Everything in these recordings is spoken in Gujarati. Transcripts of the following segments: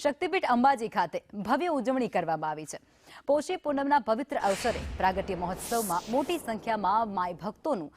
શક્તિપીઠ અંબાજી ખાતે ભવ્ય ઉજવણી કરવામાં આવી છે। પોષી પૂનમના પવિત્ર અવસરે પ્રાગટ્ય મહોત્સવમાં મોટી સંખ્યામાં માય ભક્તોનું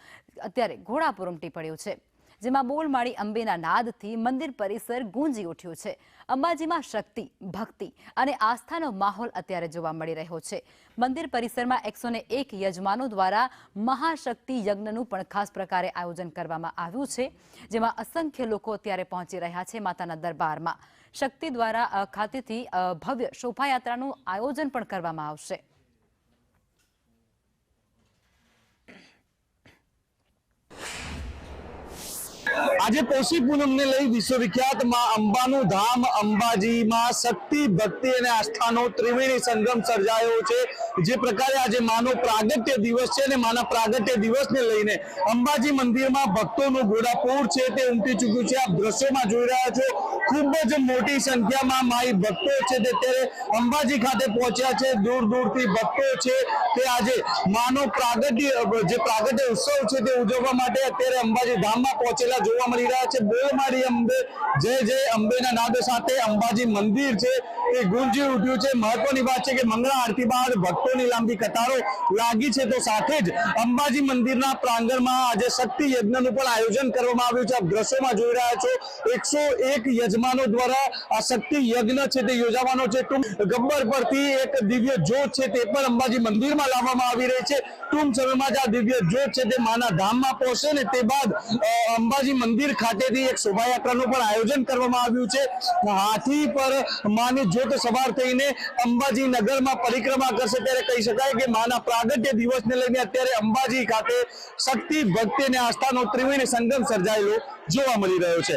અત્યારે ઘોડાપુર ઉમટી પડ્યું છે, જેમાં બોલમાળી અંબેના નાદથી મંદિર પરિસર ગુંજી ઉઠ્યું છે। અંબાજીમાં શક્તિ, ભક્તિ અને આસ્થાનો માહોલ અત્યારે જોવા મળી રહ્યો છે। મંદિર પરિસરમાં 101 યજમાનો દ્વારા મહાશક્તિ યજ્ઞનું પણ ખાસ પ્રકારે આયોજન કરવામાં આવ્યું છે, જેમાં અસંખ્ય લોકો અત્યારે પહોંચી રહ્યા છે માતાના દરબારમાં। શક્તિ દ્વારા ખાતેથી ભવ્ય શોભાયાત્રાનું આયોજન પણ કરવામાં આવશે। આજે પોષી પૂનમને લઈ વિશ્વવિખ્યાત માં અંબાનું ધામ અંબાજીમાં શક્તિ, ભક્તિ અને આસ્થાનો ત્રિવેણી સંગમ સર્જાયો છે। જે પ્રકારે આજે માનો પ્રાગટ્ય દિવસ છે અને માના પ્રાગટ્ય દિવસને લઈને અંબાજી મંદિરમાં ભક્તોનું ઘોડાપૂર છે તે ઉમટી ચૂક્યું છે। આપ દ્રશ્યોમાં જોઈ રહ્યા છો, ખૂબ જ મોટી સંખ્યામાં માઈ ભક્તો છે તે અત્યારે અંબાજી ખાતે પહોંચ્યા છે। દૂર દૂરથી ભક્તો છે તે આજે માનો પ્રાગટ્ય ઉત્સવ છે તે ઉજવવા માટે અત્યારે અંબાજી ધામમાં પહોંચેલા જોવા મળી રહ્યા છે। બોલમાળી અંબે જય જય અંબેના નાદ સાથે અંબાજી મંદિર છે એ ગુંજી ઉઠ્યું છે। મહત્વની વાત છે કે મંગળા આરતી બાદ ભક્તોની લાંબી કતારો લાગી છે, તો સાથે જ અંબાજી મંદિરના પ્રાંગણમાં આજે શક્તિ યજ્ઞનું પણ આયોજન કરવામાં આવ્યું છે। આપ દ્રશ્યોમાં જોઈ રહ્યા છો, 101 યજમાનો દ્વારા આ શક્તિ યજ્ઞ છે તે યોજાવાનો છે। ગબ્બર પરથી એક દિવ્ય જ્યોત છે તે પણ અંબાજી મંદિરમાં લાવવામાં આવી રહી છે। ટૂંક સમયમાં જ આ દિવ્ય જ્યોત છે તે માના ધામમાં પહોંચશે ને તે બાદ અંબાજી મંદિર ખાતેથી એક શોભાયાત્રાનું પણ આયોજન કરવામાં આવ્યું છે। હાથી પર માની જ્યોત સવાર થઈને અંબાજી નગરમાં પરિક્રમા કરશે, ત્યારે કહી શકાય કે માના પ્રાગટ્ય દિવસને લઈને અત્યારે અંબાજી ખાતે શક્તિ, ભક્તિ અને આસ્થાનો ત્રિવેણી સંગમ સર્જાયેલો જોવા મળી રહ્યો છે।